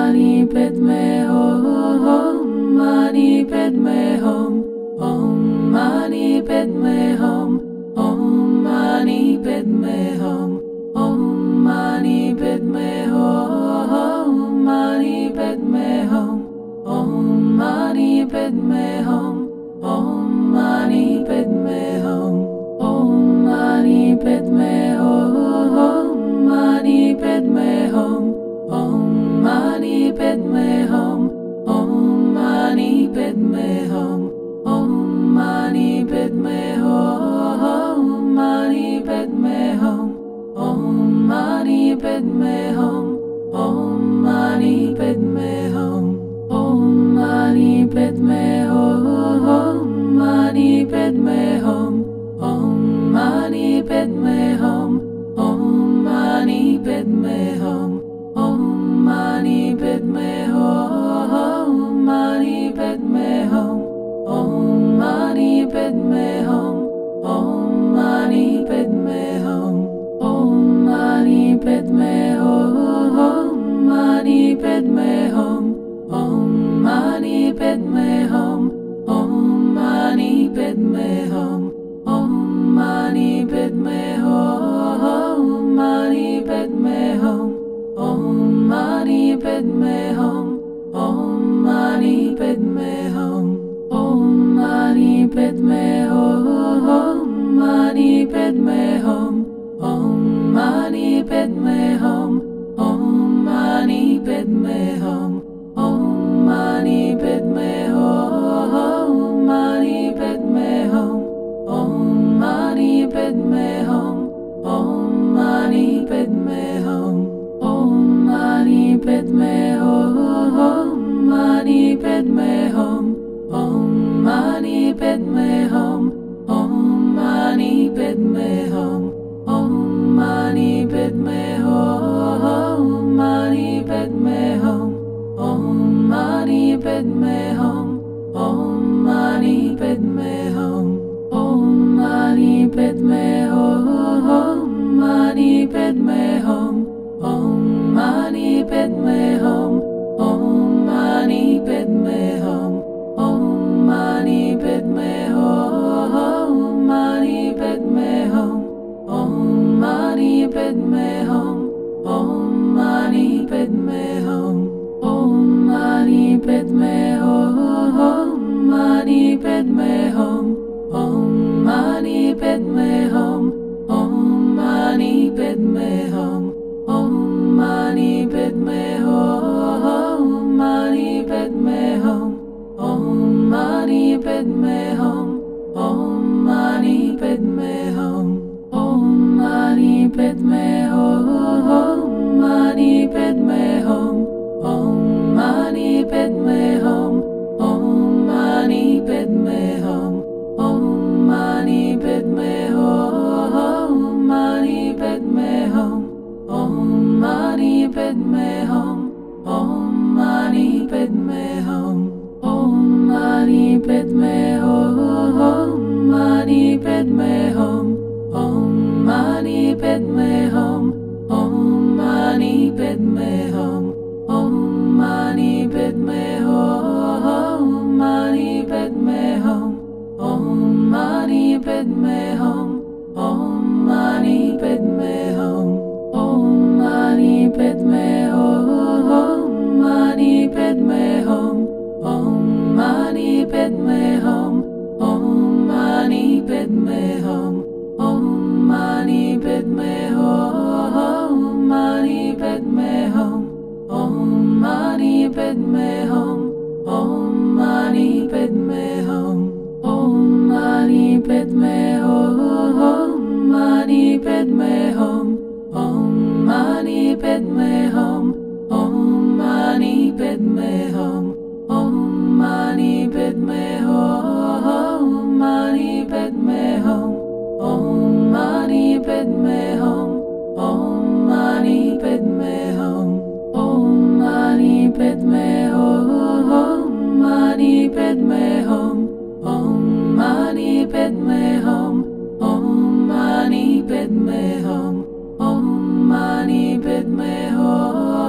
Mani Padme Hum, Mani Padme Hum, Om Mani Padme Hum, Om Mani Padme Hum, Om Mani Padme Hum, Mani Padme Hum, Om Mani Padme Hum, Om Mani Padme Hum, Om Mani Padme Hum, Mani Padme Hum, Om Mani Padme Hum, Om Mani Padme Hum, Om Mani Padme Hum, Mani Padme Hum, Om Mani Padme Hum, Om Mani Padme Hum, Om Mani Padme Hum, Mani Padme Hum, Om Mani Padme Hum, Om Mani Padme Hum, Om Mani Padme Hum, Mani Padme Hum, Om Mani Padme Hum, Om Mani Padme Hum, Om Mani Padme Hum, Mani Padme Hum, Om Mani Padme Hum, Om Mani Padme Hum, Om Mani Padme Hum, Mani Padme Hum, Om Mani Padme Hum, Om Mani Padme Hum, Om Mani Padme Hum, Mani Padme Hum, Om Mani Padme Hum, Om Mani Padme Hum, Om Mani Padme Hum, Mani Padme Hum, Om Mani Padme Hum, Om Mani Padme Hum, Om Mani Padme Hum, Mani Padme Hum, Om Mani Padme Hum, Om Mani Padme Hum, Om Mani Padme Hum, Mani Padme Hum, Om Mani Padme Hum, Om Mani Padme Hum, Om Mani Padme Hum, Mani Padme Hum, Om Mani Padme Hum, Om Mani Padme Hum, Om Mani Padme Hum, Mani Padme Hum, Om Mani Padme Hum, Om Mani Padme Hum, Om Mani Padme Hum, Mani Padme Hum, Om Mani Padme Hum, Om Mani Padme Hum, Om Mani Padme Hum, Mani Padme Hum, Om Mani Padme Hum, Om Mani Padme Hum, Om Mani Padme Hum, Mani Padme Hum, Om Mani Padme Hum, Om Mani Padme Hum, Om Mani Padme Hum, Mani Padme Hum, Om Mani Padme Hum, Om Mani Padme Hum, Om Mani Padme Hum, Mani Padme Hum, Om Mani Padme Hum, Om Mani Padme Hum, Om Mani Padme Hum, Mani Padme Hum, Om Mani Padme Hum, Om Mani Padme Hum, Om Mani Padme Hum, Mani Padme Hum, Om Mani Padme Hum, Om Mani Padme Hum, Om Mani Padme Hum, Mani Padme Hum, Om Mani Padme Hum, Om Mani Padme Hum, Om Mani Padme Hum, Mani Padme Hum, Om Mani Padme Hum, Om Mani Padme Hum, Om Mani Padme Hum, Mani Padme Hum, Om Mani Padme Hum, Om Mani Padme Hum, Om Mani Padme Hum, Mani Padme Hum, Om Mani Padme Hum, Om Mani Padme Hum, Om Mani Padme Hum,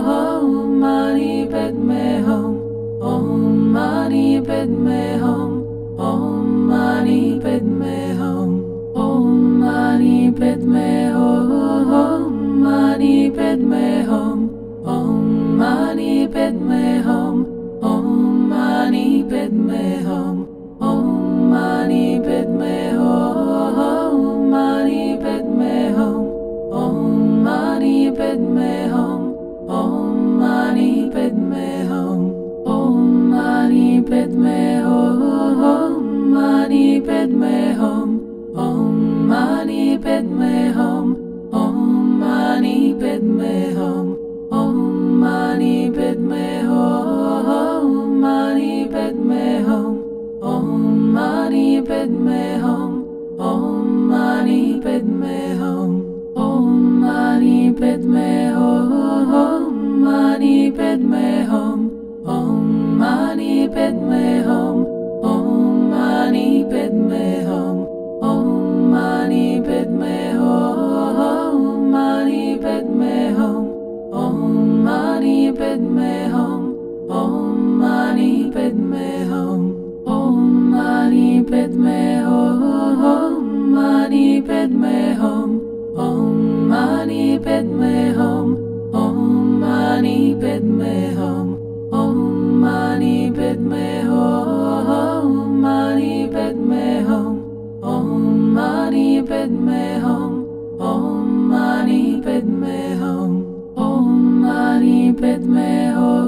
Padme Hum, Mani Padme Hum, Om Mani Padme Hum, Om Mani Padme Hum, Om Mani Padme Hum, Mani Padme Hum, Om Mani Padme Hum, Om Mani Padme Hum, Om Mani Padme Hum, Mani Padme Hum, Om Mani Padme Hum, Om Mani Padme Hum, Om Mani Padme Hum, Mani Padme Hum, Om Mani Padme Hum, Om Mani Padme Hum, Om Mani Padme Hum, Mani Padme Hum, Om Mani Padme Hum, Om Mani Padme Hum, Om Mani Padme Hum, Mani Padme Hum, Om Mani Padme Hum, Om Mani Padme Hum, Om Mani Padme Hum,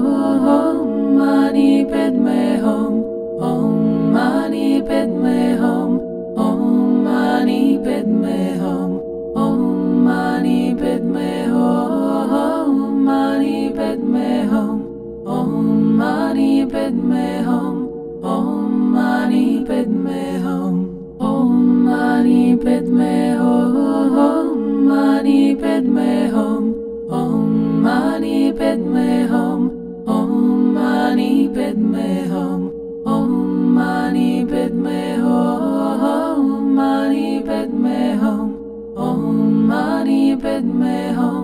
Mani Padme Hum, Om Mani Padme Hum, Om Mani Padme Hum, Om Mani Padme Hum, Mani Padme Hum, Om Mani Padme Hum, Om Mani Padme Hum, Om Mani Padme Hum, Mani Padme Hum, Om Mani Padme Hum, Om Mani Padme Hum, Om Mani Padme Hum, Mani Padme Hum, Om Mani Padme Hum, Om Mani Padme Hum,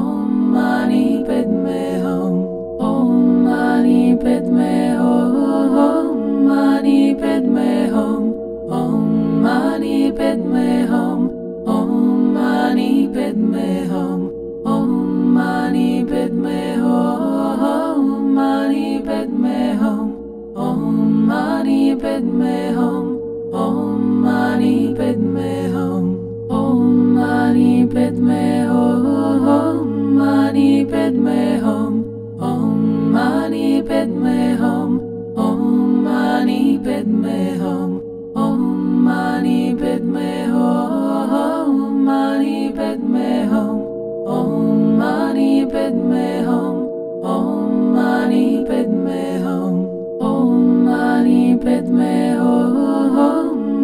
Om Mani Padme Hum, Mani Padme Hum, Om Mani Padme Hum, Om Mani Padme Hum, Om Mani Padme Hum, Mani Padme Hum, Om Mani Padme Hum, Om Mani Padme Hum, Om Mani Padme Hum, Mani Padme Hum, Om Mani Padme Hum, Om Mani Padme Hum, Om Mani Padme Hum, Mani Padme Hum, Om Mani Padme Hum, Om Mani Padme Hum, Om Mani Padme Hum,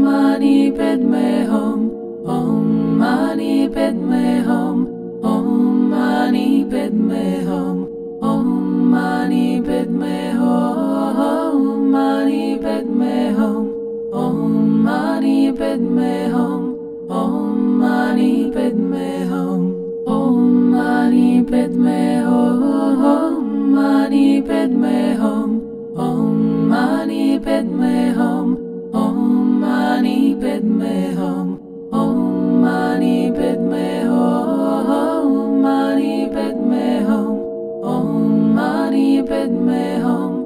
Mani Padme Hum, Om Mani Padme Hum, Om Mani Padme Hum, Om Mani Padme Hum, Mani Padme Hum, Om Mani Padme Hum, Om Mani Padme Hum, Om Mani Padme Hum, Mani Padme Hum, Om Mani Padme Hum, Om Mani Padme Hum, Om Mani Padme Hum, Mani Padme Hum, Om Mani Padme Hum,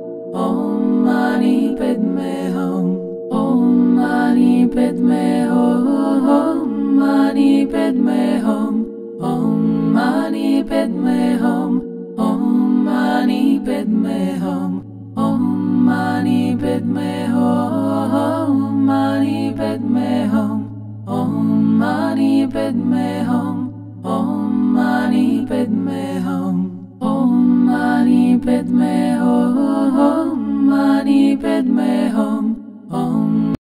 Om Mani Padme Hum, Om Mani Padme Hum, Mani Padme Hum, Om Mani Padme Hum, Om Mani Padme Hum, Om Mani Padme Hum, Mani Padme Hum, Om Mani Padme Hum, Om Mani Padme Hum, Om Mani Padme